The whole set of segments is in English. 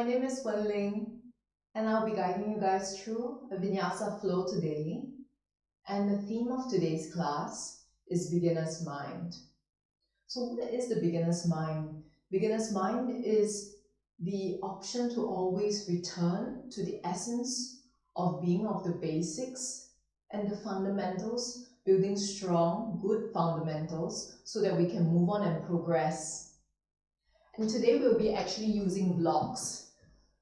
My name is Wenlin, and I'll be guiding you guys through a Vinyasa flow today. And the theme of today's class is beginner's mind. So what is the beginner's mind? Beginner's mind is the option to always return to the essence of being of the basics and the fundamentals, building strong, good fundamentals so that we can move on and progress. And today we'll be actually using blocks.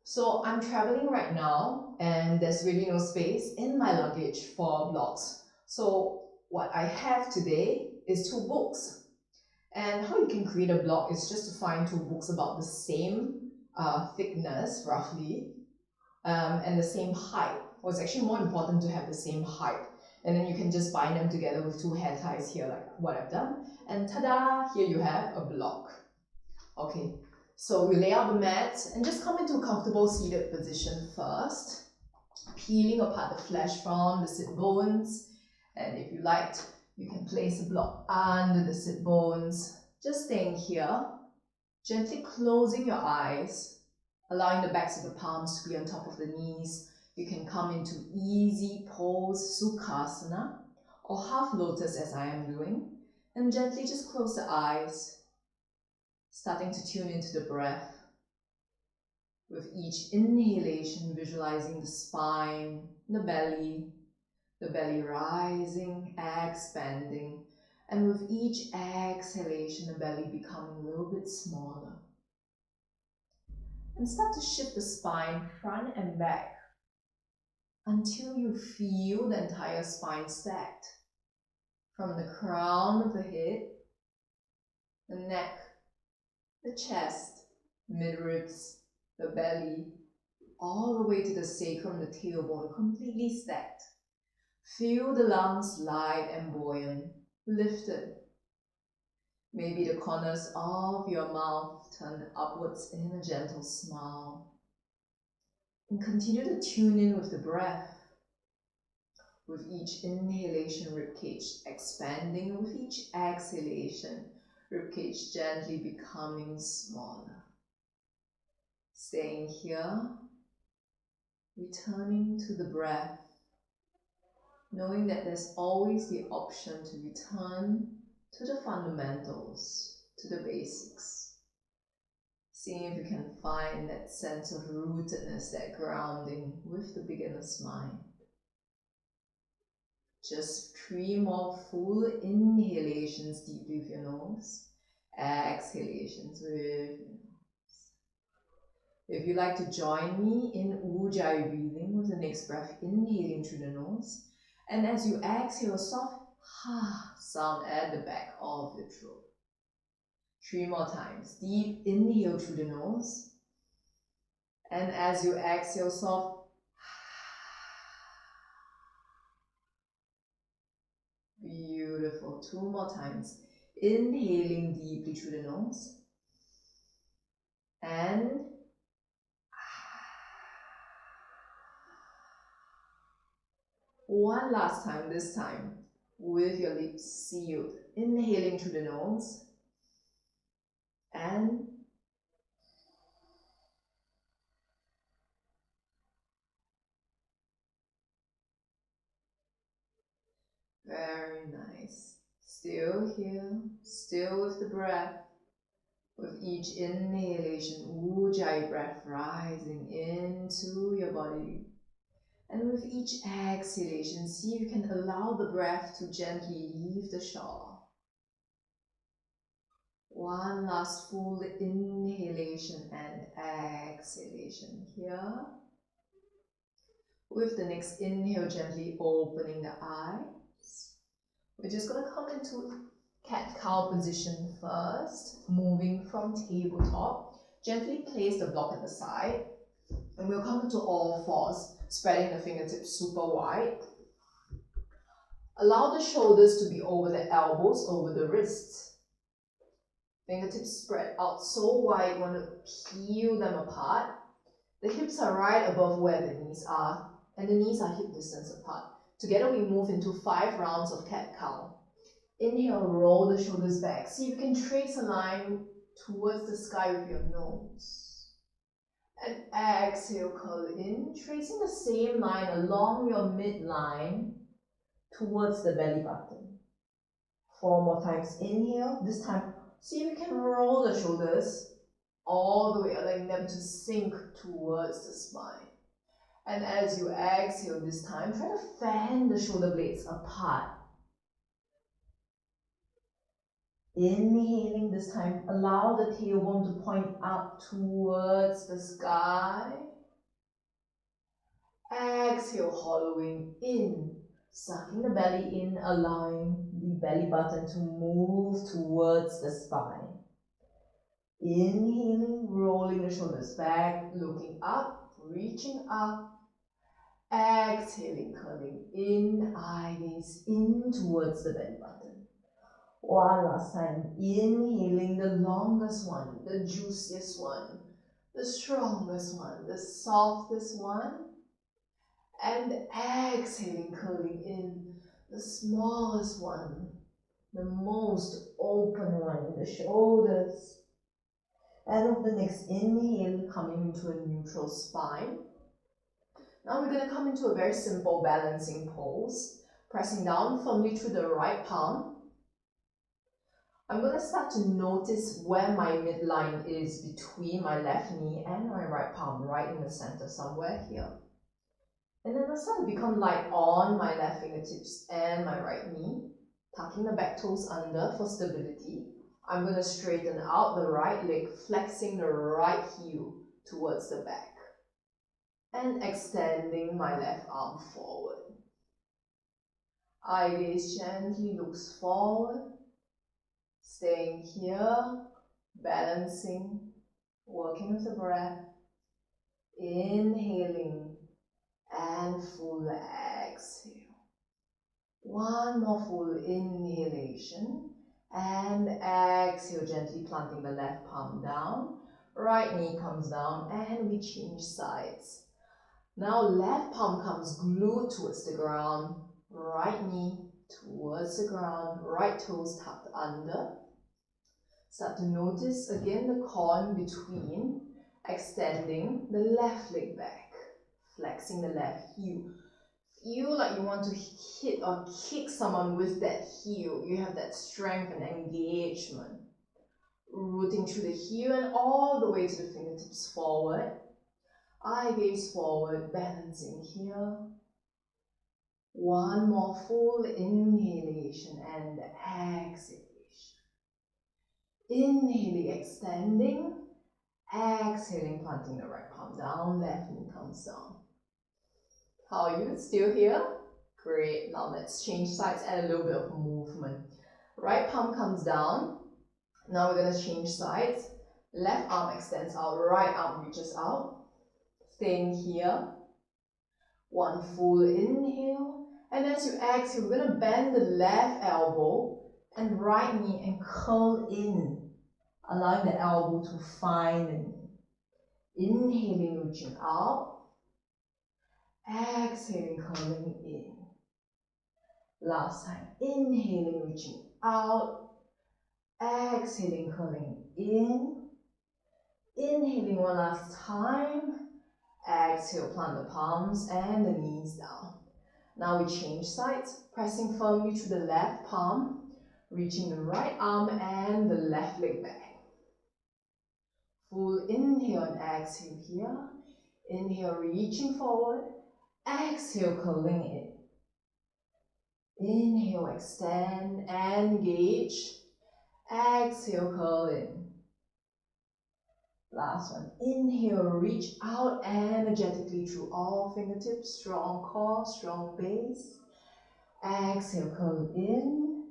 So I'm traveling right now and there's really no space in my luggage for blocks. So what I have today is 2 books. And how you can create a block is just to find 2 books about the same thickness roughly and the same height. Well, it's actually more important to have the same height. And then you can just bind them together with 2 hair ties here like what I've done. And ta-da! Here you have a block. Okay, so we lay out the mat and just come into a comfortable seated position first, peeling apart the flesh from the sit bones. And if you liked, you can place a block under the sit bones. Just staying here, gently closing your eyes, allowing the backs of the palms to be on top of the knees. You can come into easy pose, Sukhasana, or half lotus as I am doing, and gently just close the eyes, starting to tune into the breath. With each inhalation, visualizing the spine, the belly rising, expanding. And with each exhalation, the belly becoming a little bit smaller. And start to shift the spine front and back until you feel the entire spine stacked. From the crown of the head, the neck, the chest, mid-ribs, the belly, all the way to the sacrum, the tailbone, completely stacked. Feel the lungs light and buoyant, lifted. Maybe the corners of your mouth turned upwards in a gentle smile. And continue to tune in with the breath. With each inhalation, ribcage expanding. With each exhalation, ribcage gently becoming smaller. Staying here, returning to the breath, knowing that there's always the option to return to the fundamentals, to the basics. Seeing if you can find that sense of rootedness, that grounding with the beginner's mind. Just 3 more full inhalations deeply with your nose, exhalations with your nose. If you'd like to join me in Ujjayi breathing with the next breath, inhaling through the nose, and as you exhale, a soft ha sound at the back of your throat. 3 more times. Deep inhale through the nose, and as you exhale, soft. Beautiful. 2 more times. Inhaling deeply through the nose, and one last time, this time with your lips sealed. Inhaling through the nose, and very nice. Still here, still with the breath. With each inhalation, Ujjayi breath rising into your body. And with each exhalation, see if you can allow the breath to gently leave the shore. One last full inhalation and exhalation here. With the next inhale, gently opening the eyes. We're just going to come into cat-cow position first, moving from tabletop. Gently place the block at the side, and we'll come into all fours, spreading the fingertips super wide. Allow the shoulders to be over the elbows, over the wrists. Fingertips spread out so wide, you want to peel them apart. The hips are right above where the knees are, and the knees are hip distance apart. Together we move into 5 rounds of cat-cow. Inhale, roll the shoulders back. See if you can trace a line towards the sky with your nose. And exhale, curl in, tracing the same line along your midline towards the belly button. 4 more times. Inhale. This time, see if you can roll the shoulders all the way, allowing them to sink towards the spine. And as you exhale this time, try to fan the shoulder blades apart. Inhaling this time, allow the tailbone to point up towards the sky. Exhale, hollowing in, sucking the belly in, allowing the belly button to move towards the spine. Inhaling, rolling the shoulders back, looking up, reaching up. Exhaling, curling in, eye gaze in towards the belly button. One last time. Inhaling, the longest one, the juiciest one, the strongest one, the softest one. And exhaling, curling in, the smallest one, the most open one in the shoulders. And with the next inhale, coming into a neutral spine. Now we're going to come into a very simple balancing pose, pressing down firmly through the right palm. I'm going to start to notice where my midline is between my left knee and my right palm, right in the center, somewhere here. And then I'll start to become light on my left fingertips and my right knee, tucking the back toes under for stability. I'm going to straighten out the right leg, flexing the right heel towards the back. And extending my left arm forward. Eye gaze gently looks forward. Staying here, balancing, working with the breath. Inhaling and full exhale. One more full inhalation and exhale, gently planting the left palm down. Right knee comes down and we change sides. Now left palm comes glued towards the ground, right knee towards the ground, right toes tucked under. Start to notice again the core in between, extending the left leg back, flexing the left heel. Feel like you want to hit or kick someone with that heel. You have that strength and engagement. Rooting through the heel and all the way to the fingertips forward. Eye gaze forward, balancing here. One more full inhalation and exhalation. Inhaling, extending. Exhaling, planting the right palm down, left knee comes down. How are you? Still here? Great. Now let's change sides, add a little bit of movement. Right palm comes down. Now we're going to change sides. Left arm extends out, right arm reaches out. Staying here. One full inhale. And as you exhale, we're going to bend the left elbow and right knee and curl in, allowing the elbow to find the knee. Inhaling, reaching out. Exhaling, curling in. Last time. Inhaling, reaching out. Exhaling, curling in. Inhaling one last time. Exhale, plant the palms and the knees down. Now we change sides, pressing firmly to the left palm, reaching the right arm and the left leg back. Full inhale and exhale here. Inhale, reaching forward. Exhale, curling in. Inhale, extend, engage. Exhale, curl in. Last one. Inhale, reach out energetically through all fingertips. Strong core, strong base. Exhale, curl in.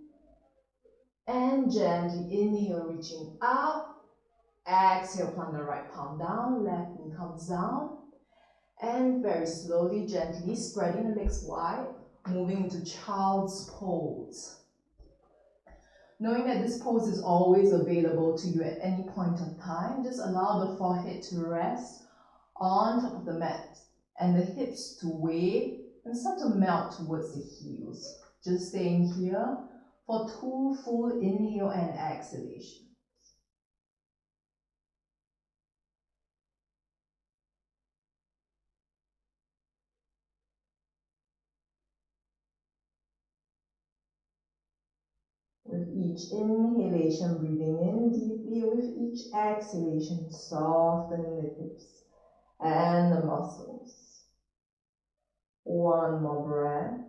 And gently inhale, reaching up. Exhale, plant the right palm down. Left knee comes down. And very slowly, gently spreading the legs wide, moving into child's pose. Knowing that this pose is always available to you at any point of time, just allow the forehead to rest on top of the mat and the hips to wave and start to melt towards the heels. Just staying here for 2 full inhale and exhalation. With each inhalation, breathing in deeply. With each exhalation, softening the hips and the muscles. One more breath.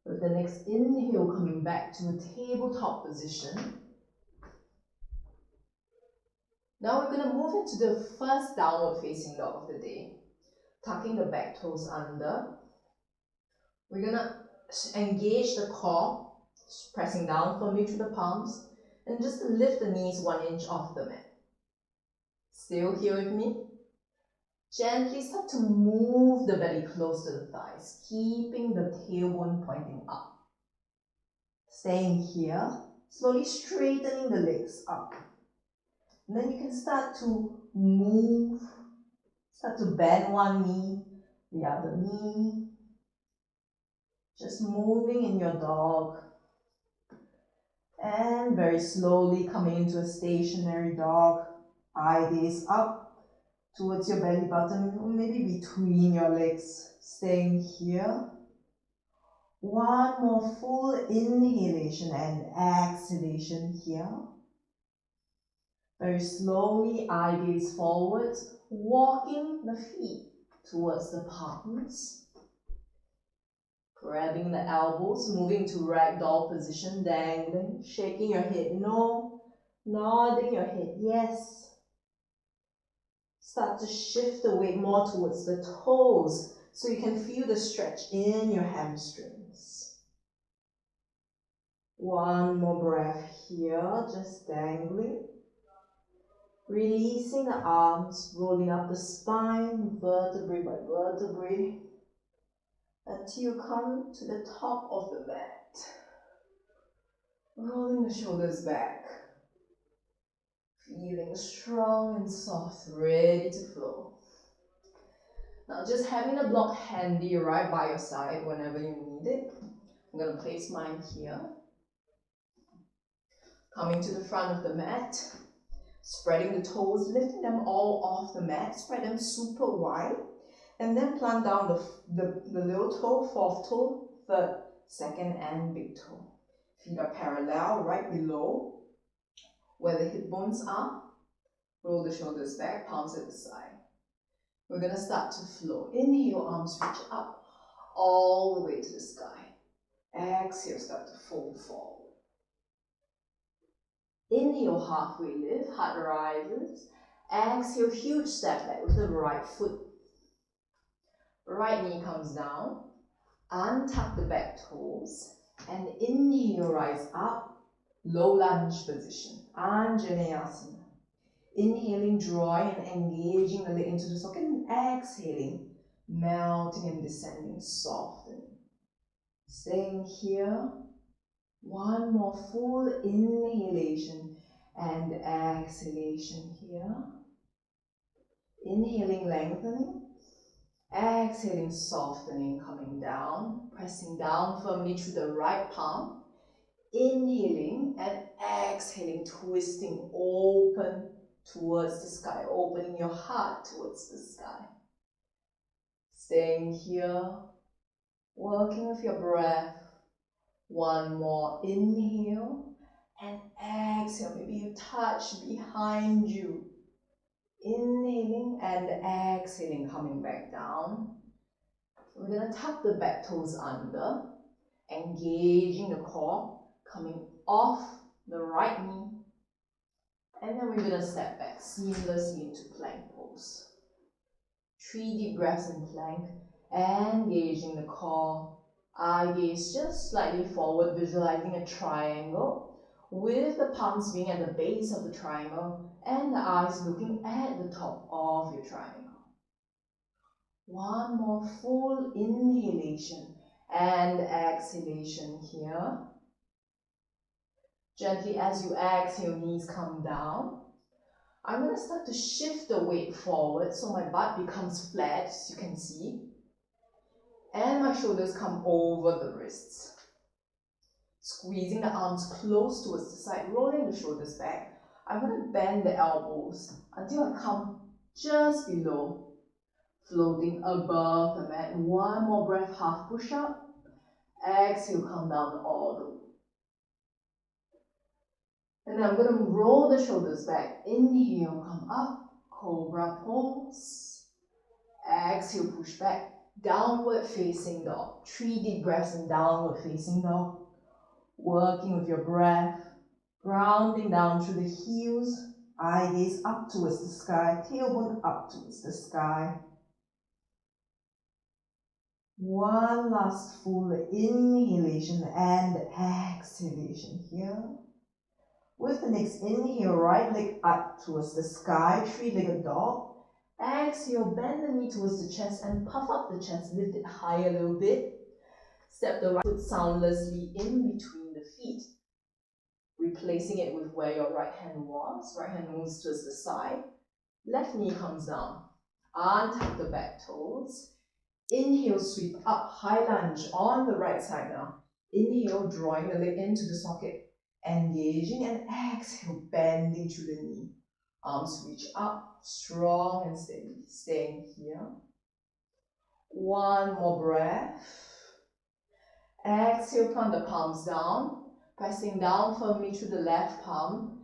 With the next inhale, coming back to a tabletop position. Now we're going to move into the first downward facing dog of the day. Tucking the back toes under. We're going to engage the core, pressing down firmly through the palms, and just lift the knees 1 inch off the mat. Still here with me? Gently start to move the belly close to the thighs, keeping the tailbone pointing up. Staying here, slowly straightening the legs up. And then you can start to move, start to bend one knee, the other knee. Just moving in your dog. And very slowly coming into a stationary dog. Eye gaze up towards your belly button, or maybe between your legs. Staying here. One more full inhalation and exhalation here. Very slowly, eye gaze forwards, walking the feet towards the palms. Grabbing the elbows, moving to ragdoll position, dangling, shaking your head no, nodding your head yes. Start to shift the weight more towards the toes so you can feel the stretch in your hamstrings. One more breath here, just dangling. Releasing the arms, rolling up the spine, vertebrae by vertebrae, until you come to the top of the mat. Rolling the shoulders back. Feeling strong and soft, ready to flow. Now just having the block handy right by your side whenever you need it. I'm going to place mine here. Coming to the front of the mat. Spreading the toes, lifting them all off the mat. Spread them super wide. And then plant down the little toe, fourth toe, third, second, and big toe. Feet are parallel right below where the hip bones are. Roll the shoulders back, palms at the side. We're going to start to flow. Inhale, arms reach up all the way to the sky. Exhale, start to fold forward. Inhale, halfway lift, heart rises. Exhale, huge step back with the right foot. Right knee comes down. Untuck the back toes. And inhale, rise up. Low lunge position. Anjaneyasana. Inhaling, drawing and engaging the leg into the socket. And exhaling, melting and descending, softening. Staying here. One more full inhalation and exhalation here. Inhaling, lengthening. Exhaling, softening, coming down. Pressing down firmly through the right palm. Inhaling and exhaling, twisting open towards the sky. Opening your heart towards the sky. Staying here. Working with your breath. One more inhale and exhale. Maybe you touch behind you. Inhaling and exhaling, coming back down. We're going to tuck the back toes under, engaging the core, coming off the right knee. And then we're going to step back seamlessly into plank pose. 3 deep breaths in plank, engaging the core. Eye gaze just slightly forward, visualizing a triangle with the palms being at the base of the triangle and the eyes looking at the top of your triangle. One more full inhalation and exhalation here. Gently as you exhale, knees come down. I'm going to start to shift the weight forward so my butt becomes flat, as you can see. And my shoulders come over the wrists. Squeezing the arms close towards the side, rolling the shoulders back. I'm going to bend the elbows until I come just below, floating above the mat. One more breath, half push up. Exhale, come down all the way. And then I'm going to roll the shoulders back. Inhale, come up, cobra pose. Exhale, push back. Downward facing dog. 3 deep breaths in downward facing dog. Working with your breath. Grounding down through the heels. Eye gaze up towards the sky. Tailbone up towards the sky. One last full inhalation and exhalation here. With the next inhale, right leg up towards the sky, 3-legged dog. Exhale, bend the knee towards the chest and puff up the chest, lift it high a little bit. Step the right foot soundlessly in between the feet, replacing it with where your right hand was. Right hand moves towards the side. Left knee comes down. Untuck the back toes. Inhale, sweep up, high lunge on the right side now. Inhale, drawing the leg into the socket. Engaging, and exhale, bending through the knee. Arms reach up, strong and steady. Staying here. One more breath. Exhale, plant the palms down, pressing down firmly through the left palm.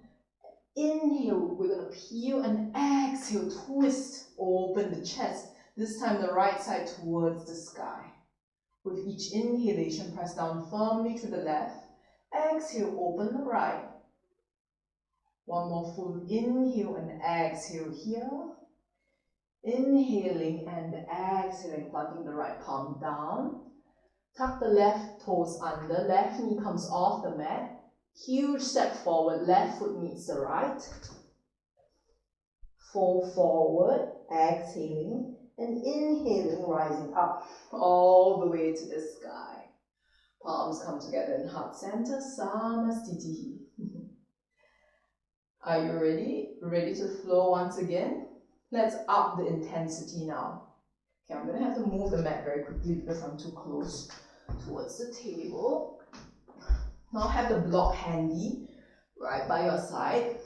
Inhale, we're going to peel, and exhale, twist, open the chest. This time the right side towards the sky. With each inhalation, press down firmly through the left. Exhale, open the right. One more full inhale and exhale here. Inhaling and exhaling, planting the right palm down. Tuck the left toes under, left knee comes off the mat. Huge step forward, left foot meets the right. Fold forward, exhaling, and inhaling, rising up all the way to the sky. Palms come together in heart center, Samastitihi. Are you ready? Ready to flow once again? Let's up the intensity now. Okay, I'm going to have to move the mat very quickly because I'm too close towards the table. Now have the block handy right by your side,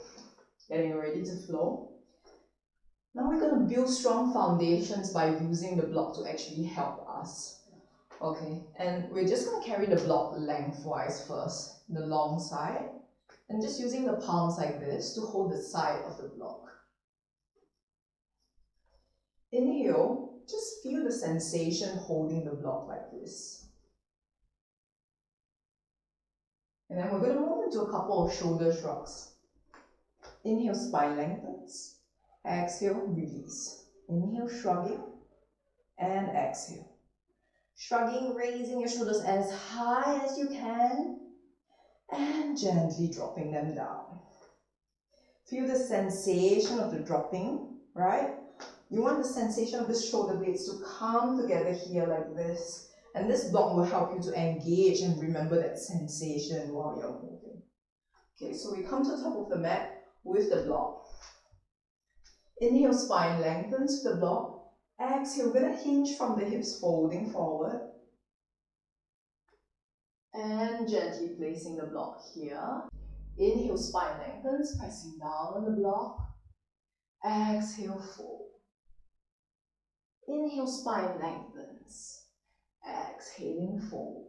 getting ready to flow. Now we're going to build strong foundations by using the block to actually help us. Okay, and we're just going to carry the block lengthwise first, the long side, and just using the palms like this to hold the side of the block. Inhale, just feel the sensation holding the block like this. And then we're going to move into a couple of shoulder shrugs. Inhale, spine lengthens. Exhale, release. Inhale, shrugging. And exhale. Shrugging, raising your shoulders as high as you can. And gently dropping them down. Feel the sensation of the dropping, right? You want the sensation of the shoulder blades to come together here like this. And this block will help you to engage and remember that sensation while you're moving. Okay, so we come to the top of the mat with the block. Inhale, spine lengthens the block. Exhale, we're going to hinge from the hips, folding forward. And gently placing the block here. Inhale, spine lengthens, pressing down on the block. Exhale, fold. Inhale, spine lengthens. Exhaling, fold.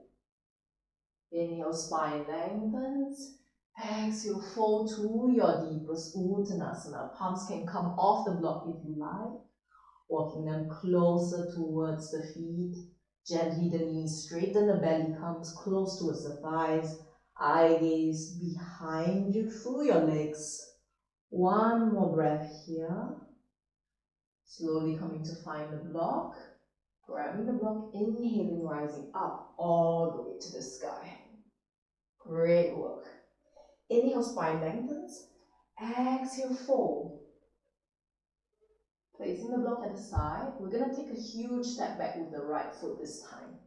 Inhale, spine lengthens. Exhale, fold to your deepest Uttanasana. Palms can come off the block if you like. Walking them closer towards the feet. Gently the knees straighten, the belly comes close towards the thighs. Eye gaze behind you through your legs. One more breath here. Slowly coming to find the block. Grabbing the block, inhaling, rising up all the way to the sky. Great work. Inhale, spine lengthens. Exhale, fold. Placing the block at the side, we're going to take a huge step back with the right foot this time.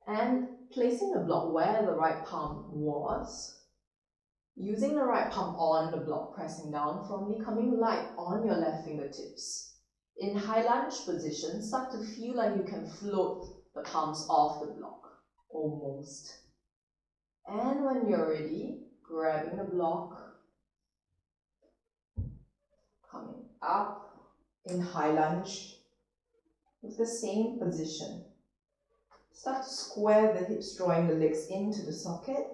And placing the block where the right palm was, using the right palm on the block, pressing down firmly, coming light on your left fingertips. In high lunge position, start to feel like you can float the palms off the block, almost. And when you're ready, grabbing the block, coming up in high lunge with the same position. Start to square the hips, drawing the legs into the socket,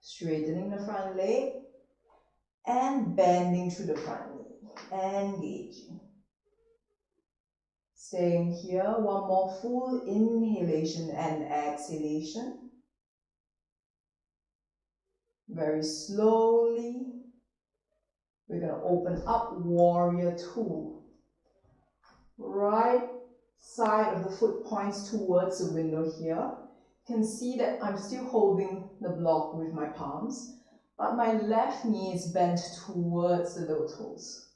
straightening the front leg, and bending through the front knee, engaging. Staying here, one more full inhalation and exhalation. Very slowly, we're going to open up Warrior Two. Right side of the foot points towards the window here. You can see that I'm still holding the block with my palms, but my left knee is bent towards the little toes.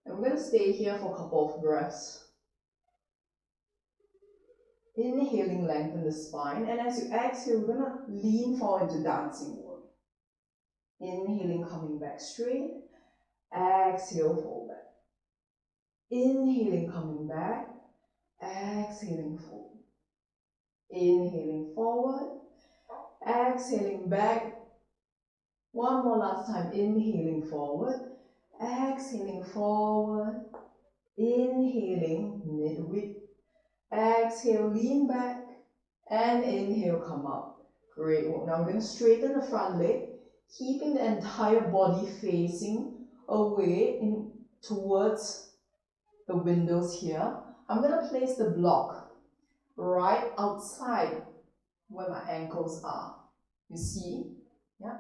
And we're going to stay here for a couple of breaths. Inhaling, lengthen the spine, and as you exhale, we're going to lean forward into dancing warrior. Inhaling, coming back straight. Exhale, fold back. Inhaling, coming back. Exhaling, fold. Inhaling forward. Exhaling back. One more last time. Inhaling forward. Exhaling forward. Inhaling mid-width. Exhale, lean back. And inhale, come up. Great work. Now we're going to straighten the front leg, keeping the entire body facing away towards the windows here. I'm going to place the block right outside where my ankles are. You see? Yeah.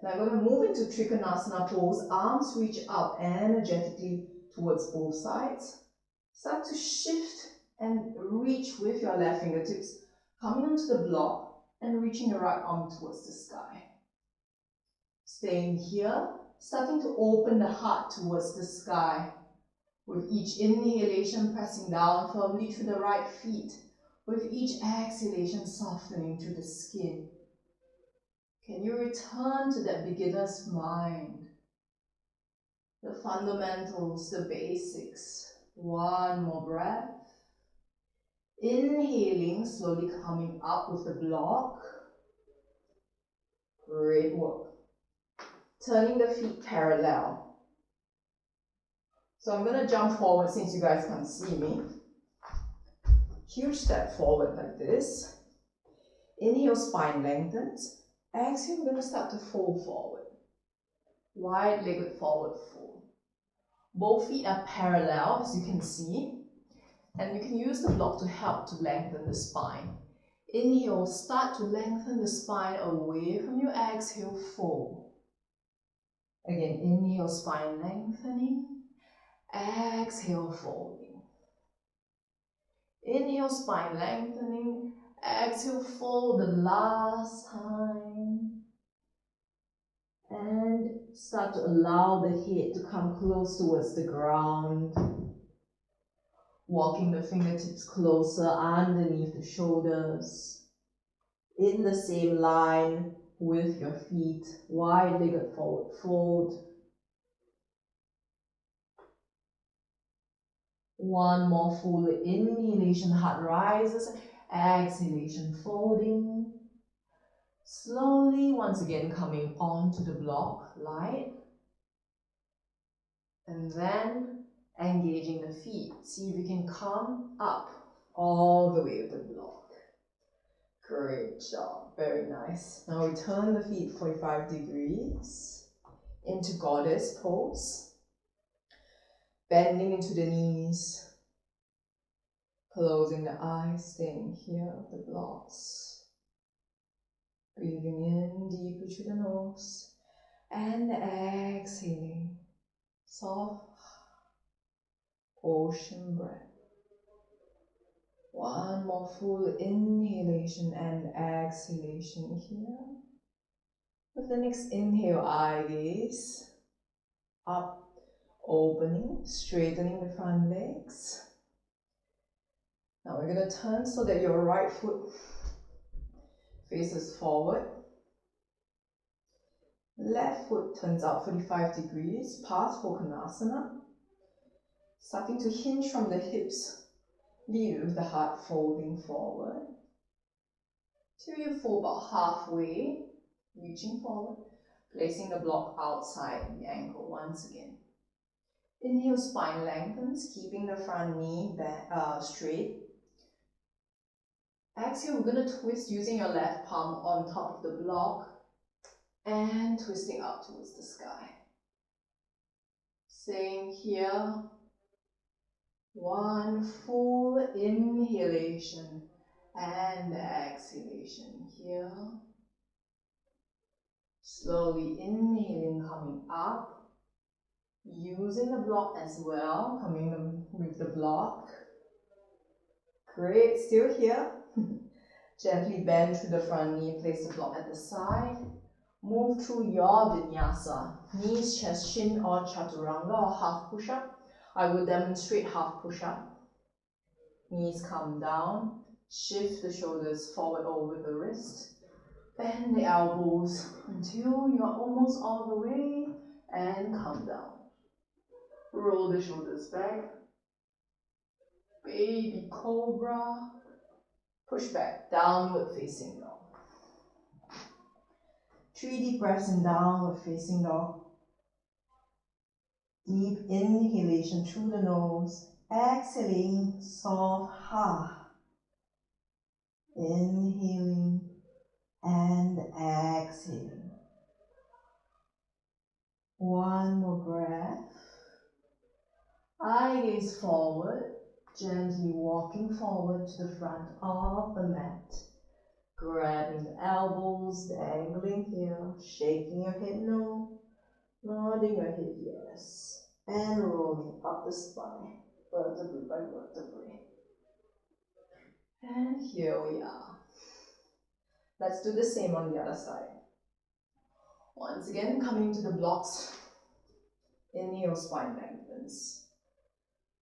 And I'm going to move into Trikonasana pose. Arms reach up energetically towards both sides. Start to shift and reach with your left fingertips, coming onto the block and reaching your right arm towards the sky. Staying here, starting to open the heart towards the sky. With each inhalation, pressing down firmly to the right feet. With each exhalation, softening through the skin. Can you return to that beginner's mind? The fundamentals, the basics. One more breath. Inhaling, slowly coming up with the block. Great work. Turning the feet parallel. So I'm going to jump forward since you guys can't see me. Huge step forward like this. Inhale, spine lengthens. Exhale, we're going to start to fold forward. Wide-legged forward fold. Both feet are parallel, as you can see. And you can use the block to help to lengthen the spine. Inhale, start to lengthen the spine away from your exhale, fold. Again, inhale, spine lengthening. Exhale, folding. Inhale, spine lengthening. Exhale, fold the last time. And start to allow the head to come close towards the ground. Walking the fingertips closer underneath the shoulders. In the same line with your feet. Wide-legged forward fold. One more full inhalation, heart rises. Exhalation, folding. Slowly, once again, coming onto the block, light. And then engaging the feet. See if you can come up all the way with the block. Great job, very nice. Now we turn the feet 45 degrees into goddess pose. Bending into the knees. Closing the eyes, staying here with the blocks. Breathing in deeply through the nose. And exhaling. Soft ocean breath. One more full inhalation and exhalation here. With the next inhale, eye gaze. Up, opening, straightening the front legs. Now we're going to turn so that your right foot faces forward. Left foot turns out 45 degrees, past Konasana. Starting to hinge from the hips, lead with the heart folding forward. Till you fold about halfway, reaching forward, placing the block outside the ankle once again. Inhale, spine lengthens, keeping the front knee back, straight. Exhale, we're going to twist using your left palm on top of the block and twisting up towards the sky. Staying here. One full inhalation and exhalation here. Slowly inhaling, coming up. Using the block as well, coming with the block. Great, still here. Gently bend through the front knee, place the block at the side. Move through your vinyasa. Knees, chest, chin, or chaturanga, or half push-up. I will demonstrate half push-up. Knees come down. Shift the shoulders forward over the wrist. Bend the elbows until you're almost all the way and come down. Roll the shoulders back. Baby cobra. Push back, downward facing dog. 3 deep breaths in downward facing dog. Deep inhalation through the nose. Exhaling, soft ha. Inhaling and exhaling. One more breath. Eye gaze forward, gently walking forward to the front of the mat. Grabbing the elbows, dangling here, shaking your head no, nodding your head yes, and rolling up the spine, vertebrae by vertebrae. And here we are. Let's do the same on the other side. Once again, coming to the blocks. Inhale, spine lengthens.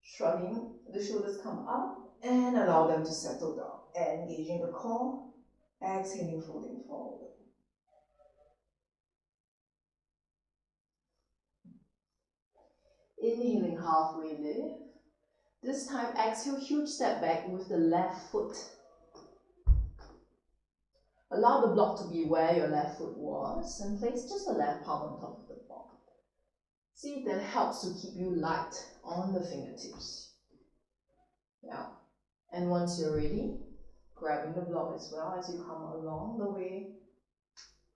Shrugging, the shoulders come up and allow them to settle down. Engaging the core. Exhaling, folding forward. Inhaling, halfway lift. This time, exhale, huge step back with the left foot. Allow the block to be where your left foot was and place just the left palm on top of the block. See if that helps to keep you light on the fingertips. Yeah. And once you're ready, grabbing the block as well as you come along the way,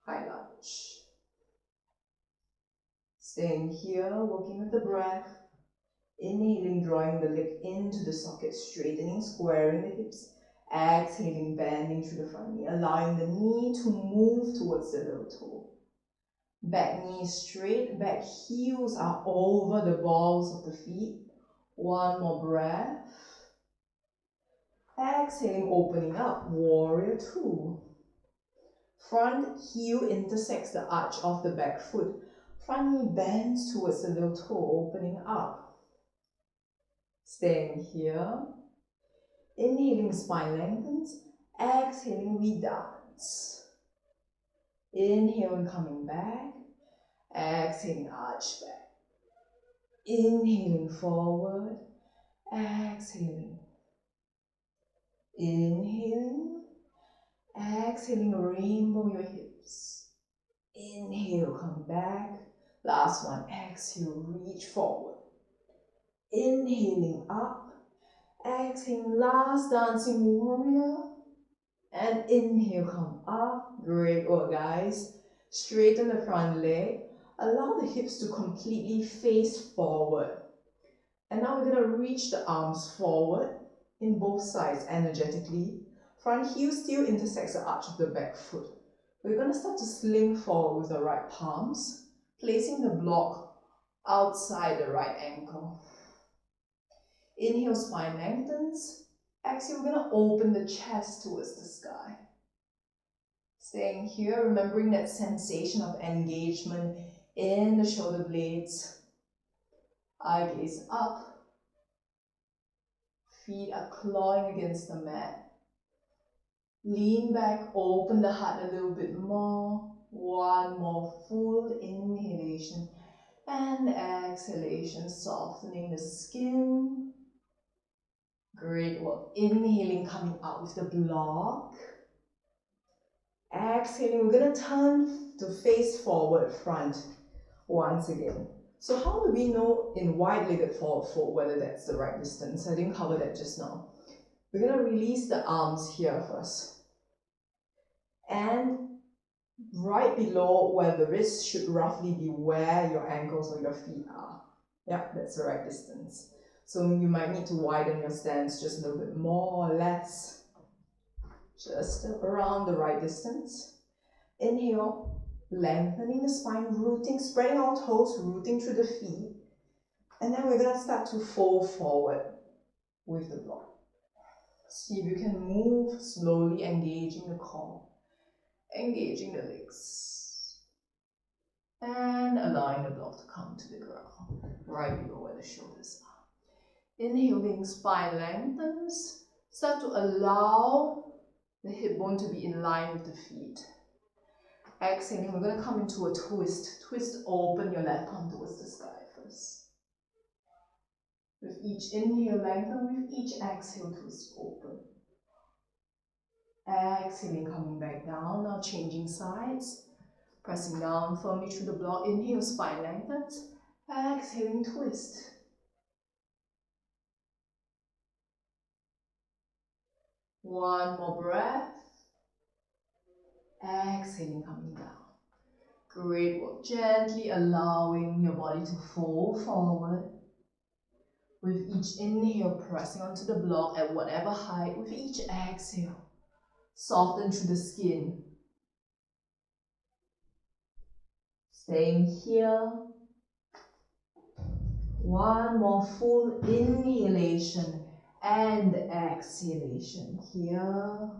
high lunge. Staying here, working with the breath. Inhaling, drawing the leg into the socket, straightening, squaring the hips. Exhaling, bending through the front knee, allowing the knee to move towards the little toe. Back knee straight, back heels are over the balls of the feet. One more breath. Exhaling, opening up, warrior two. Front heel intersects the arch of the back foot. Front knee bends towards the little toe, opening up. Staying here. Inhaling, spine lengthens. Exhaling, we dance. Inhaling, coming back. Exhaling, arch back. Inhaling, forward. Exhaling. Inhaling. Exhaling, rainbow your hips. Inhale, come back. Last one, exhale, reach forward. Inhaling up. Exhaling, last dancing warrior. And inhale, come up. Great work, guys. Straighten the front leg. Allow the hips to completely face forward. And now we're going to reach the arms forward in both sides energetically. Front heel still intersects the arch of the back foot. We're going to start to sling forward with the right palms, placing the block outside the right ankle. Inhale, spine lengthens. Exhale, we're going to open the chest towards the sky. Staying here, remembering that sensation of engagement in the shoulder blades. Eye gaze up. Feet are clawing against the mat. Lean back, open the heart a little bit more. One more full inhalation and exhalation, softening the skin. Great work. Inhaling, coming out with the block. Exhaling, we're going to turn to face forward front once again. So how do we know in wide-legged forward fold whether that's the right distance? I didn't cover that just now. We're going to release the arms here first. And right below where the wrist should roughly be where your ankles or your feet are. Yeah, that's the right distance. So you might need to widen your stance just a little bit more or less. Just around the right distance. Inhale, lengthening the spine, rooting, spreading our toes, rooting through the feet. And then we're going to start to fold forward with the block. See if you can move slowly, engaging the core, engaging the legs. And allowing the block to come to the ground, right below where the shoulders are. Inhaling, spine lengthens. Start to allow the hip bone to be in line with the feet. Exhaling, we're going to come into a twist. Twist, open your left palm towards the sky first. With each inhale, lengthen. With each exhale, twist, open. Exhaling, coming back down. Now changing sides. Pressing down firmly through the block. Inhale, spine lengthens. Exhaling, twist. One more breath. Exhaling, coming down. Great work. Gently allowing your body to fold forward. With each inhale, pressing onto the block at whatever height. With each exhale, soften through the skin. Staying here. One more full inhalation and exhalation here.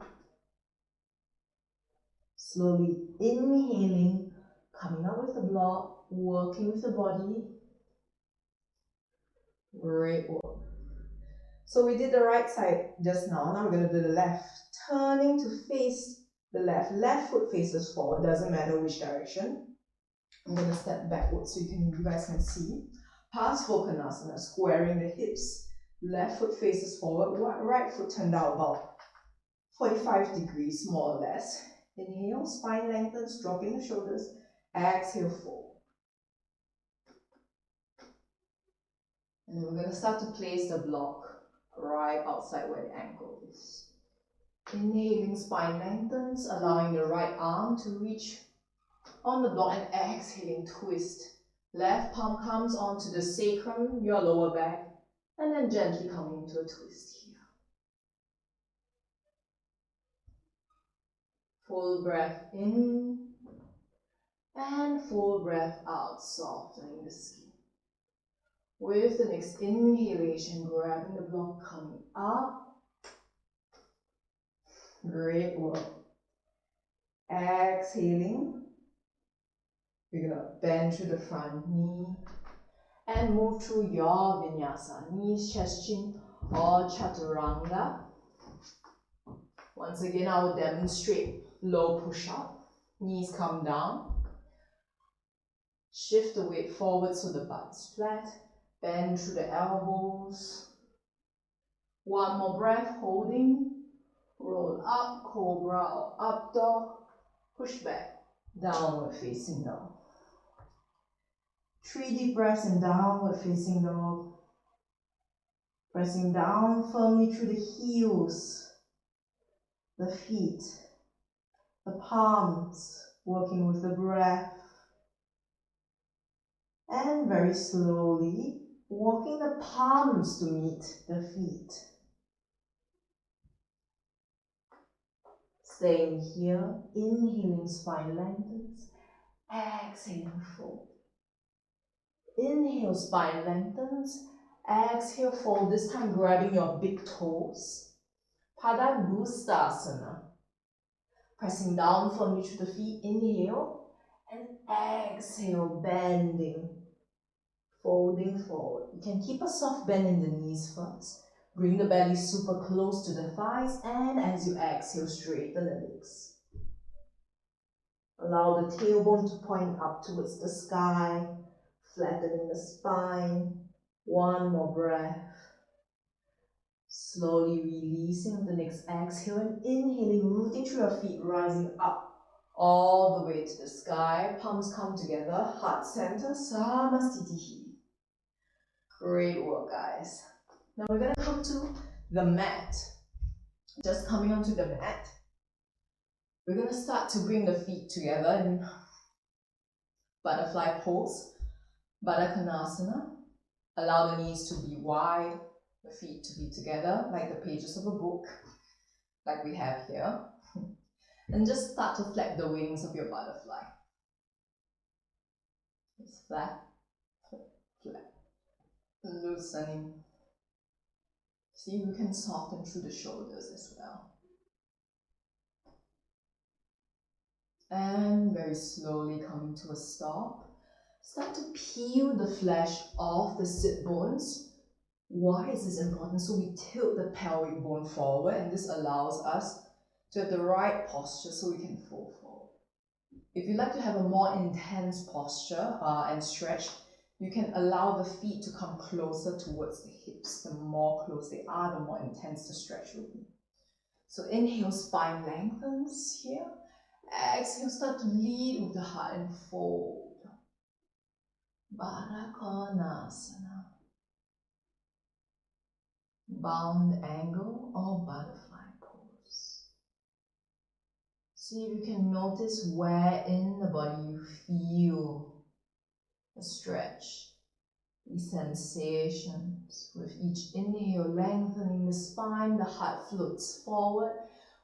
Slowly inhaling, coming up with the block, working with the body. Great work. So we did the right side just now. Now we're going to do the left. Turning to face the left. Left foot faces forward. Doesn't matter which direction. I'm going to step backwards so you guys can see. Parsvakonasana, squaring the hips. Left foot faces forward. Right foot turned out about 45 degrees, more or less. Inhale, spine lengthens, dropping the shoulders. Exhale, fold. And then we're going to start to place the block right outside where the ankle is. Inhaling, spine lengthens, allowing the right arm to reach on the block, and exhaling, twist. Left palm comes onto the sacrum, your lower back, and then gently coming into a twist here. Full breath in, and full breath out, softening the skin. With the next inhalation, grabbing the block, coming up. Great work. Exhaling. We're going to bend through the front knee and move through your vinyasa. Knees, chest, chin, or chaturanga. Once again, I will demonstrate low push-up. Knees come down. Shift the weight forward so the butt is flat. Bend through the elbows. One more breath, holding. Roll up, cobra or up dog. Push back, downward facing dog. 3 deep breaths in downward facing dog. Pressing down firmly through the heels, the feet, the palms, working with the breath. And very slowly, walking the palms to meet the feet. Staying here, inhaling, spine lengthens, exhaling, fold. Inhale, spine lengthens, exhale, fold, this time grabbing your big toes. Padangusthasana. Pressing down firmly through the feet, inhale, and exhale, bending, folding forward. You can keep a soft bend in the knees first. Bring the belly super close to the thighs, and as you exhale, straighten the legs. Allow the tailbone to point up towards the sky, flattening the spine. One more breath. Slowly releasing the next exhale and inhaling, rooting through your feet, rising up all the way to the sky. Palms come together, heart center, Samastitihi. Great work, guys. Now we're going to come to the mat. Just coming onto the mat. We're going to start to bring the feet together in butterfly pose, Baddha Konasana. Allow the knees to be wide, the feet to be together like the pages of a book, like we have here. And just start to flap the wings of your butterfly. Just flap, flap, flap. Loosening. See if you can soften through the shoulders as well. And very slowly coming to a stop. Start to peel the flesh off the sit bones. Why is this important? So we tilt the pelvic bone forward, and this allows us to have the right posture so we can fall forward. If you'd like to have a more intense posture and stretch, you can allow the feet to come closer towards the hips. The more close they are, the more intense the stretch will be. So inhale, spine lengthens here. Exhale, start to lead with the heart and fold. Baddha Konasana. Bound angle or butterfly pose. See if you can notice where in the body you feel the stretch, these sensations. With each inhale, lengthening the spine, the heart floats forward.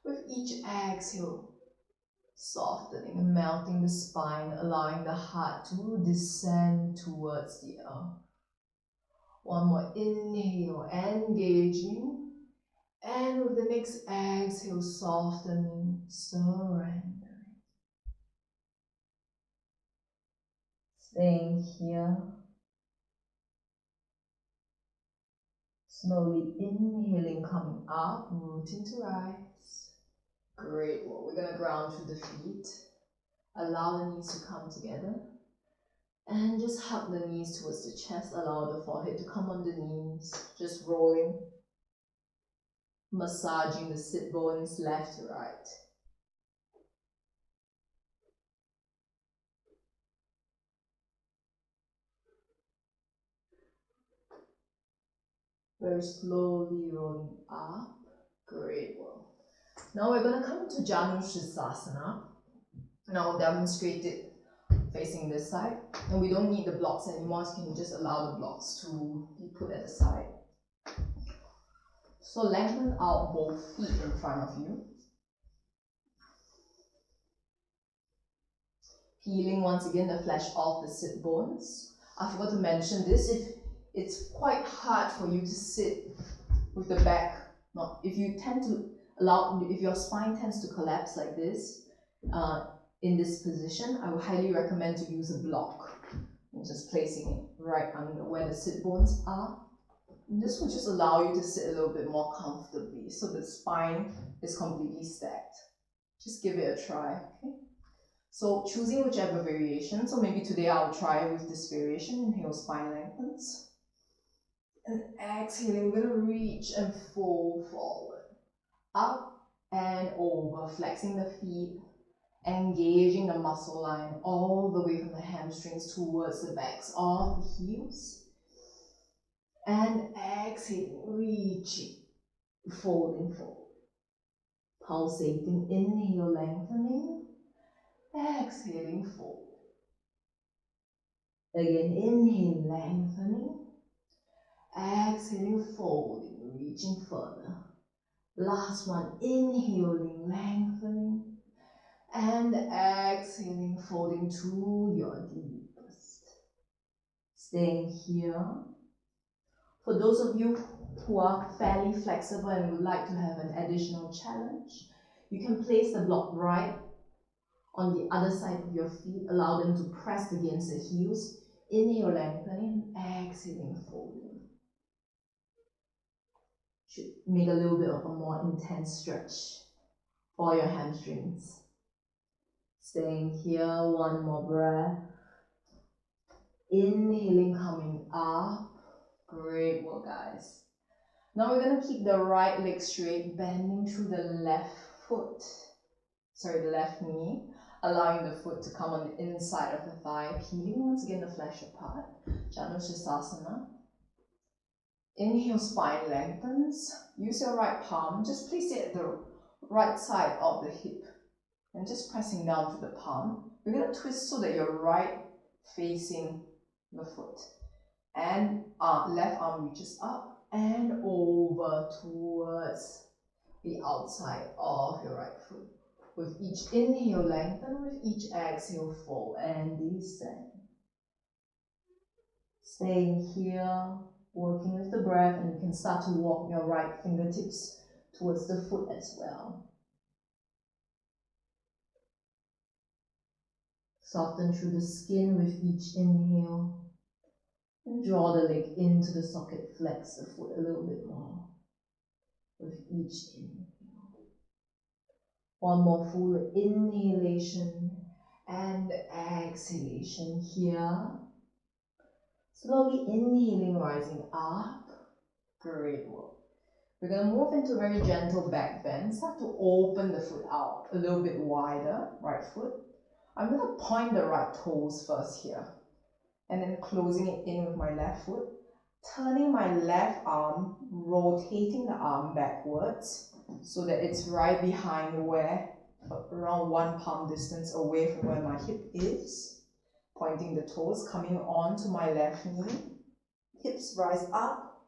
With each exhale, softening and melting the spine, allowing the heart to descend towards the earth. One more inhale, engaging. And with the next exhale, softening, surrendering. Staying here. Slowly inhaling, coming up, rooting to rise. Great work. We're going to ground through the feet. Allow the knees to come together. And just hug the knees towards the chest. Allow the forehead to come on the knees. Just rolling. Massaging the sit bones left to right. Very slowly rolling up. Great work. Now we're going to come to Anusara-inspired. Now I'll demonstrate it facing this side. And we don't need the blocks anymore, so you can just allow the blocks to be put at the side. So lengthen out both feet in front of you. Peeling once again the flesh off the sit bones. I forgot to mention this, if it's quite hard for you to sit with the back, if your spine tends to collapse like this, in this position, I would highly recommend to use a block. And just placing it right under where the sit bones are. And this will just allow you to sit a little bit more comfortably, so the spine is completely stacked. Just give it a try, okay? So choosing whichever variation, so maybe today I'll try with this variation. Inhale, spine lengthens. And exhaling, we're gonna reach and fold forward. Up and over, flexing the feet, engaging the muscle line all the way from the hamstrings towards the backs of the heels. And exhaling, reaching, folding forward. Pulsating, inhale, lengthening. Exhaling, fold. Again, inhale, lengthening. Exhaling, folding, reaching further. Last one, inhaling, lengthening. And exhaling, folding to your deepest. Staying here. For those of you who are fairly flexible and would like to have an additional challenge, you can place the block right on the other side of your feet. Allow them to press against the heels. Inhale, lengthening, exhaling, folding. Should make a little bit of a more intense stretch for your hamstrings. Staying here, one more breath. Inhaling, coming up. Great work, guys. Now we're going to keep the right leg straight, bending through the left knee, allowing the foot to come on the inside of the thigh, peeling once again the flesh apart. Anusara-inspired. Inhale, spine lengthens. Use your right palm, just place it at the right side of the hip and just pressing down to the palm. You're going to twist so that you're right facing the foot. And left arm reaches up and over towards the outside of your right foot. With each inhale, lengthen. With each exhale, fold and descend. Staying here, working with the breath, and you can start to walk your right fingertips towards the foot as well. Soften through the skin with each inhale. And draw the leg into the socket, flex the foot a little bit more with each inhale. One more full inhalation and exhalation here. Slowly inhaling, rising up. Great work. We're going to move into a very gentle back bend. Start to open the foot out a little bit wider, right foot. I'm going to point the right toes first here. And then closing it in with my left foot. Turning my left arm, rotating the arm backwards so that it's right behind where, around 1 palm distance away from where my hip is. Pointing the toes, coming onto my left knee. Hips rise up,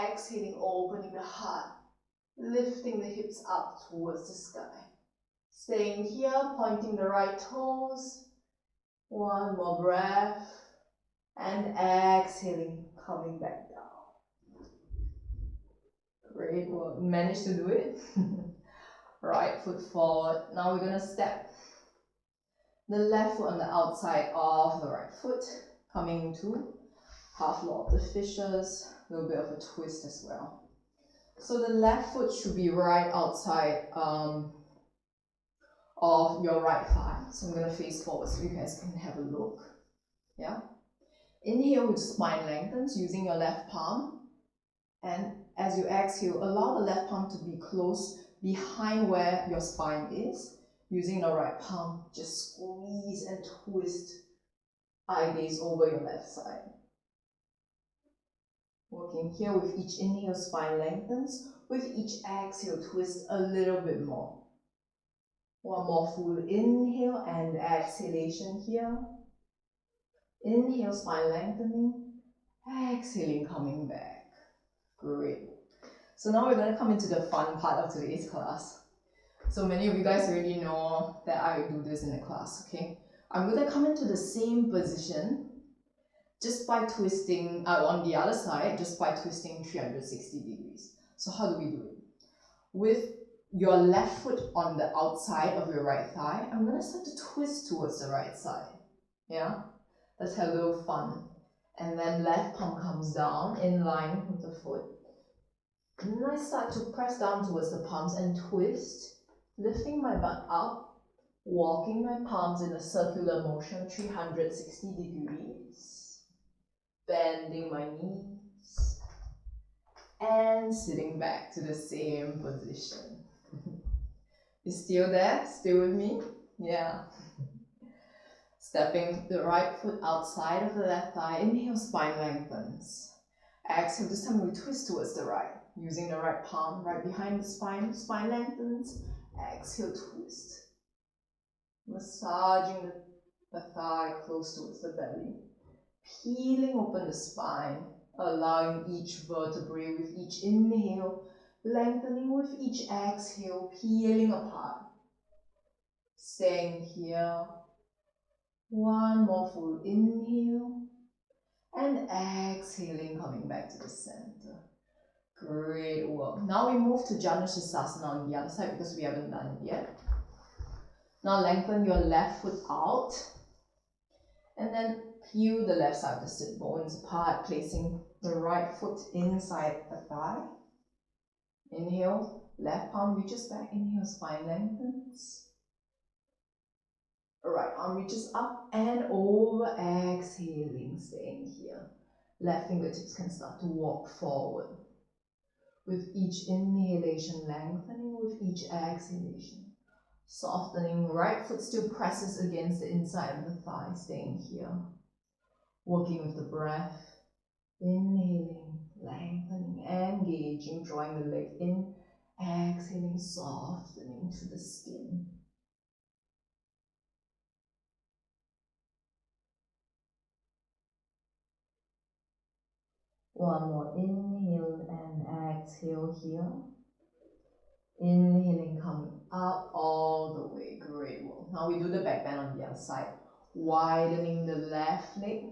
exhaling, opening the heart, lifting the hips up towards the sky. Staying here, pointing the right toes. One more breath. And exhaling, coming back down. Great work. Managed to do it. Right foot forward. Now we're going to step the left foot on the outside of the right foot, coming to half law of the fishes, a little bit of a twist as well. So the left foot should be right outside of your right thigh. So I'm going to face forward so you guys can have a look. Yeah. Inhale with spine lengthens using your left palm. And as you exhale, allow the left palm to be close behind where your spine is. Using the right palm, just squeeze and twist. Eye gaze over your left side. Working here with each inhale, spine lengthens. With each exhale, twist a little bit more. One more full inhale and exhalation here. Inhale, spine lengthening. Exhaling, coming back. Great. So now we're going to come into the fun part of today's class. So many of you guys already know that I do this in the class, okay? I'm going to come into the same position just by twisting on the other side, just by twisting 360 degrees. So how do we do it? With your left foot on the outside of your right thigh, I'm going to start to twist towards the right side. Yeah? Let's have a little fun. And then left palm comes down in line with the foot. And then I start to press down towards the palms and twist, lifting my butt up, walking my palms in a circular motion, 360 degrees, bending my knees, and sitting back to the same position. You still there? Still with me? Yeah. Stepping the right foot outside of the left thigh, inhale, spine lengthens. Exhale, this time we twist towards the right. Using the right palm right behind the spine, spine lengthens. Exhale, twist. Massaging the thigh close towards the belly. Peeling open the spine, allowing each vertebrae with each inhale, lengthening with each exhale, peeling apart. Staying here. One more full inhale. And exhaling, coming back to the center. Great work. Now we move to Janusasana on the other side because we haven't done it yet. Now lengthen your left foot out. And then peel the left side of the sit bones apart, placing the right foot inside the thigh. Inhale, left palm reaches back. Inhale, spine lengthens. Right arm reaches up and over, exhaling, staying here. Left fingertips can start to walk forward. With each inhalation, lengthening. With each exhalation, softening. Right foot still presses against the inside of the thigh, staying here. Working with the breath. Inhaling, Lengthening, engaging, drawing the leg in, exhaling, softening through the skin. One more inhale and exhale here. Inhaling, coming up all the way. Great work. Now we do the back bend on the other side. Widening the left leg.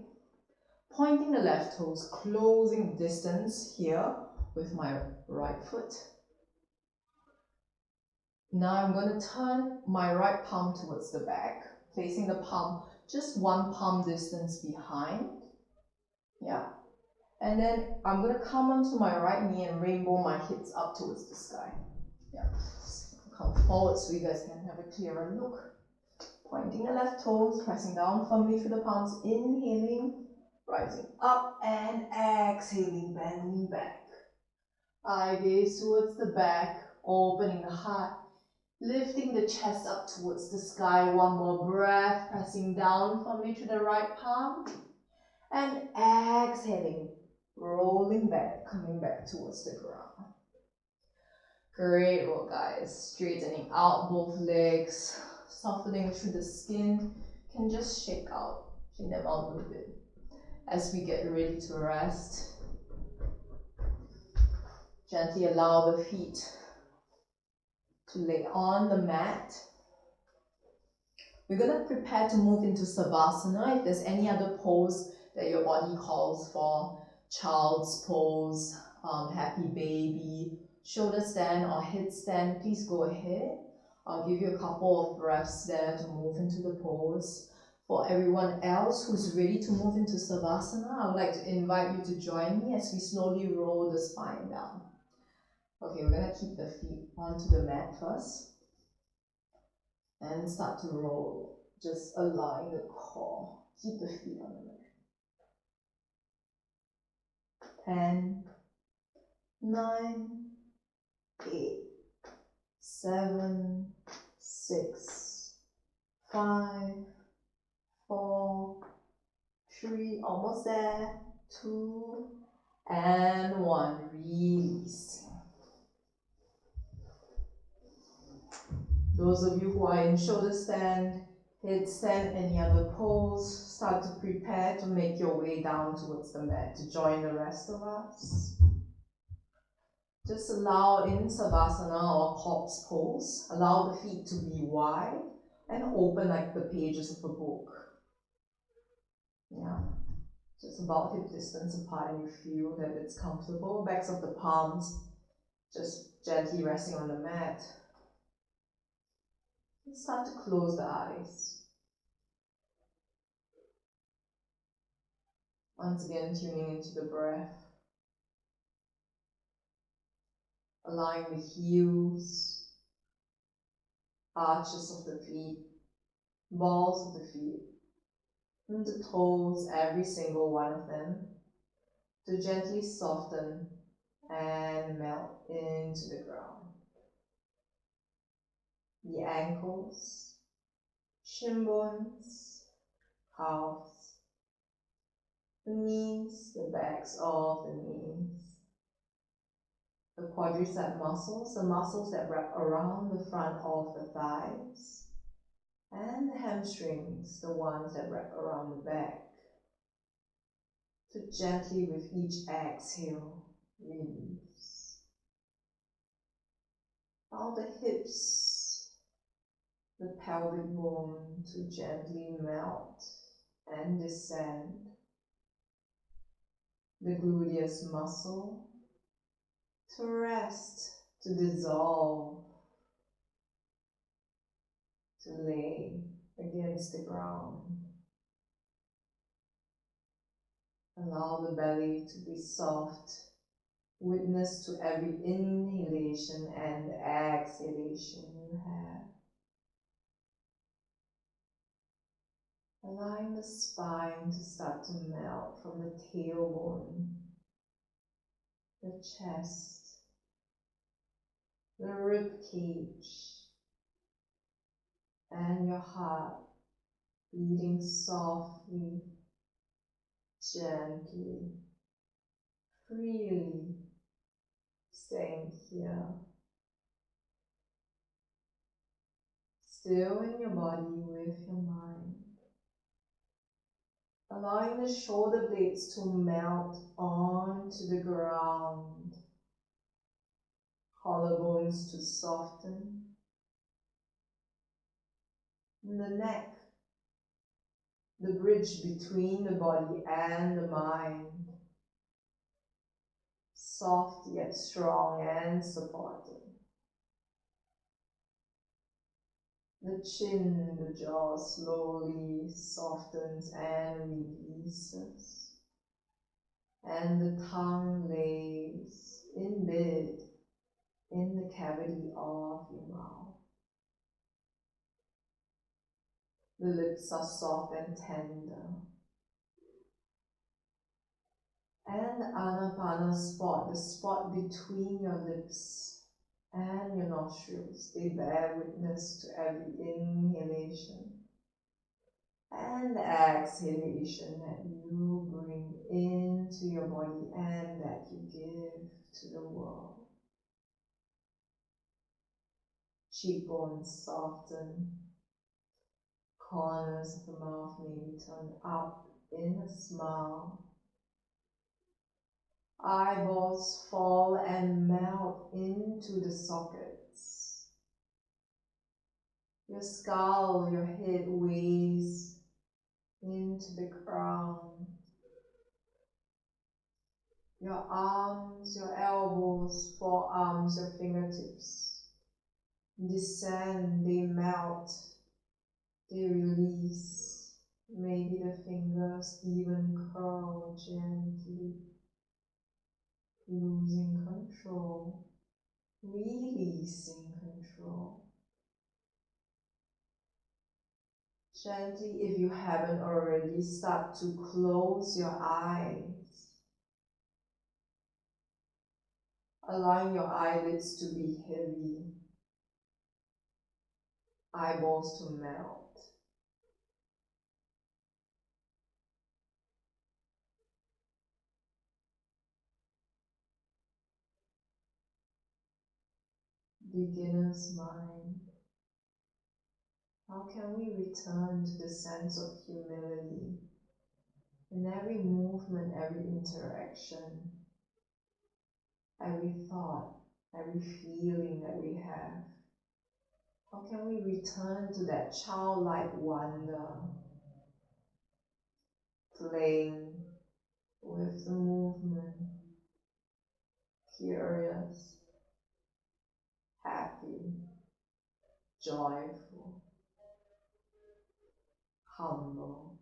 Pointing the left toes, closing distance here with my right foot. Now I'm going to turn my right palm towards the back, facing the palm just one palm distance behind. Yeah. And then I'm going to come onto my right knee and rainbow my hips up towards the sky. Yeah. Come forward so you guys can have a clearer look. Pointing the left toes, pressing down firmly through the palms, inhaling, rising up and exhaling, bending back. Eye gaze towards the back, opening the heart, lifting the chest up towards the sky. One more breath, pressing down firmly to the right palm, and exhaling, rolling back, coming back towards the ground. Great work, guys. Straightening out both legs, softening through the skin. Can just shake them out a little bit as we get ready to rest. Gently allow the feet to lay on the mat. We're going to prepare to move into Savasana. If there's any other pose that your body calls for, child's pose, happy baby, shoulder stand or head stand, please go ahead. I'll give you a couple of breaths there to move into the pose. For everyone else who's ready to move into Savasana, I would like to invite you to join me as we slowly roll the spine down. Okay, we're going to keep the feet onto the mat first and start to roll, just allowing the core. Keep the feet on the mat. 10, 9, 8, 7, 6, 5, 4, 3, almost there, 2, and 1. Release. Those of you who are in shoulder stand, head stand, any other pose, start to prepare to make your way down towards the mat to join the rest of us. Just allow in Savasana or corpse pose, allow the feet to be wide and open like the pages of a book. Yeah, just about hip distance apart, and you feel that it's comfortable. Backs of the palms just gently resting on the mat. And start to close the eyes. Once again, tuning into the breath. Allowing the heels, arches of the feet, balls of the feet, and the toes, every single one of them, to gently soften and melt into the ground. The ankles, shin bones, calves, the knees, the backs of the knees, the quadricep muscles, the muscles that wrap around the front of the thighs, and the hamstrings, the ones that wrap around the back. So gently with each exhale, release. Allow the hips, the pelvic bone to gently melt and descend. The gluteus muscle to rest, to dissolve, to lay against the ground. Allow the belly to be soft. Witness to every inhalation and exhalation you have. Allowing the spine to start to melt from the tailbone, the chest, the rib cage, and your heart beating softly, gently. freely staying here, still in your body with your mind. Allowing the shoulder blades to melt onto the ground, collarbones to soften, and the neck, the bridge between the body and the mind, soft yet strong and supported. The chin, the jaw slowly softens and releases, and the tongue lays in mid in the cavity of your mouth. The lips are soft and tender. And the Anapana spot, the spot between your lips and your nostrils, they bear witness to every inhalation and exhalation that you bring into your body and that you give to the world. Cheekbones soften, corners of the mouth may be turned up in a smile. Eyeballs fall and melt into the sockets. Your skull, your head weighs into the ground. Your arms, your elbows, forearms, your fingertips descend, they melt, they release. Maybe the fingers even curl gently, losing control, releasing control. Gently, if you haven't already, start to close your eyes, allowing your eyelids to be heavy, eyeballs to melt. Beginner's mind. How can we return to the sense of humility in every movement, every interaction, every thought, every feeling that we have? How can we return to that childlike wonder, playing with the movement, curious, happy, joyful, humble.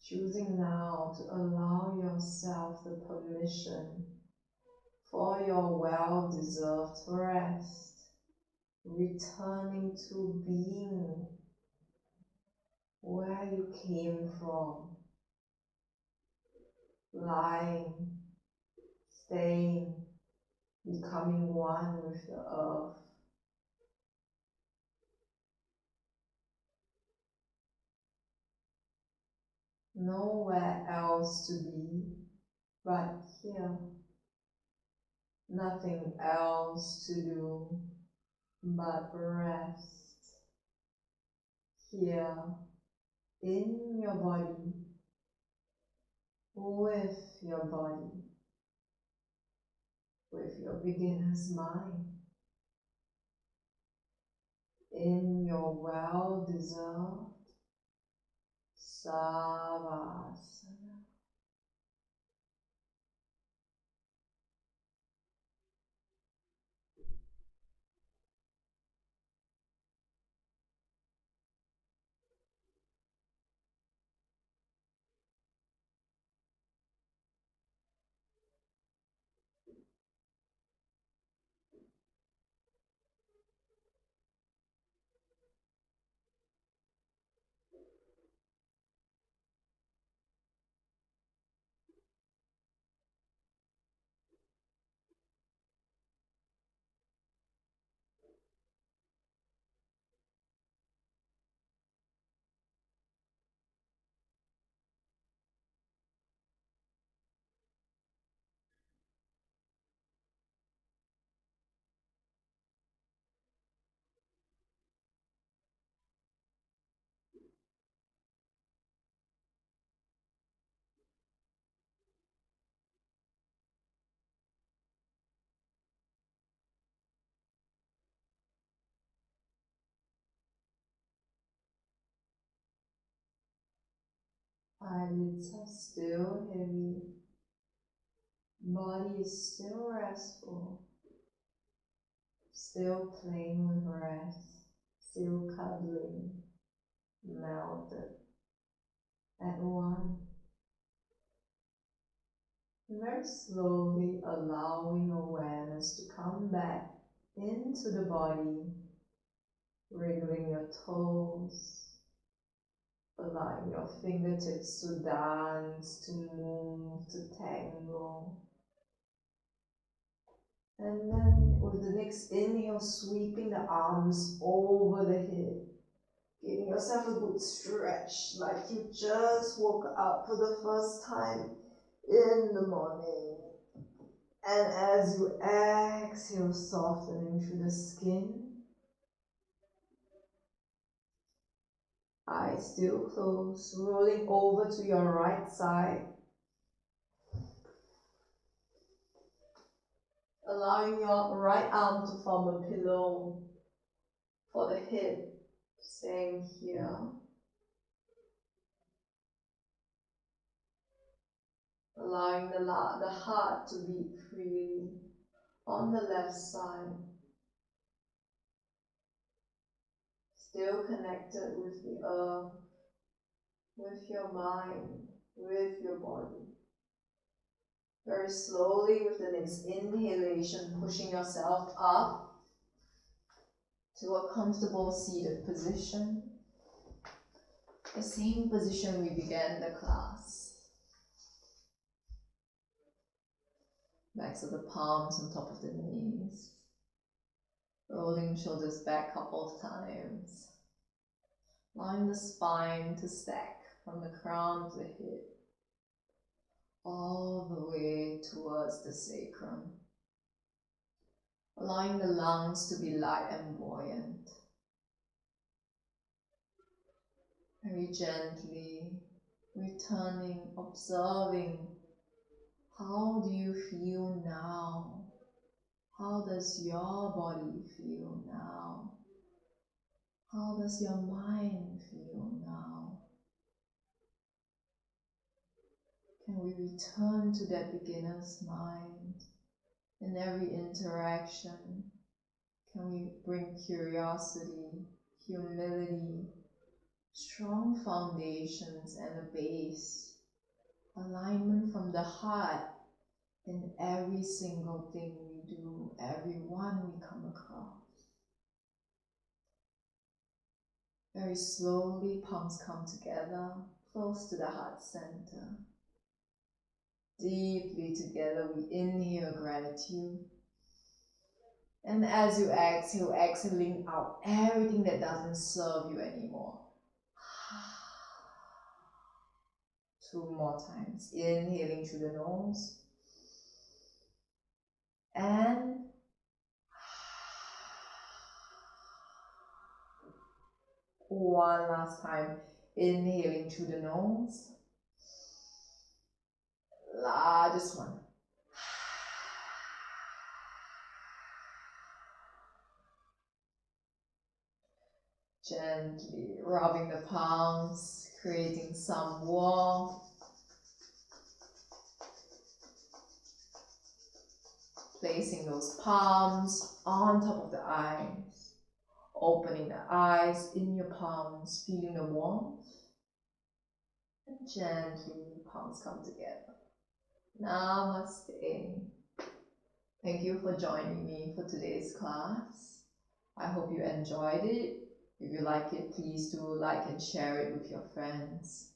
Choosing now to allow yourself the permission for your well-deserved rest, returning to being where you came from, lying, staying, becoming one with the earth. Nowhere else to be but here. Nothing else to do but rest here in your body, with your body, with your beginner's mind, in your well-deserved Savasana. Eyelids are still heavy. Body is still restful. Still playing with breath. Still cuddling. Melted at one. Very slowly allowing awareness to come back into the body, wriggling your toes, allowing your fingertips to dance, to move, to tangle. And then with the next inhale, sweeping the arms over the head, giving yourself a good stretch like you just woke up for the first time in the morning. And as you exhale, softening through the skin, eyes still closed, rolling over to your right side, allowing your right arm to form a pillow for the head, staying here. Allowing the heart to beat freely on the left side. Still connected with the earth, with your mind, with your body. Very slowly with the next inhalation, pushing yourself up to a comfortable seated position. The same position we began the class. Backs of the palms on top of the knees. Rolling shoulders back a couple of times. Allowing the spine to stack from the crown to the head, all the way towards the sacrum. Allowing the lungs to be light and buoyant. Very gently returning, observing, how do you feel now? How does your body feel now? How does your mind feel now? Can we return to that beginner's mind in every interaction? Can we bring curiosity, humility, strong foundations and a base, alignment from the heart in every single thing we do, everyone we come across. Very slowly, palms come together, close to the heart center. Deeply together, we inhale gratitude. And as you exhale, exhaling out everything that doesn't serve you anymore. 2 more times. Inhaling through the nose. And one last time. Inhaling through the nose. Largest one. Gently rubbing the palms, creating some warmth. Placing those palms on top of the eyes. Opening the eyes in your palms, feeling the warmth. And gently, palms come together. Namaste. Thank you for joining me for today's class. I hope you enjoyed it. If you like it, please do like and share it with your friends.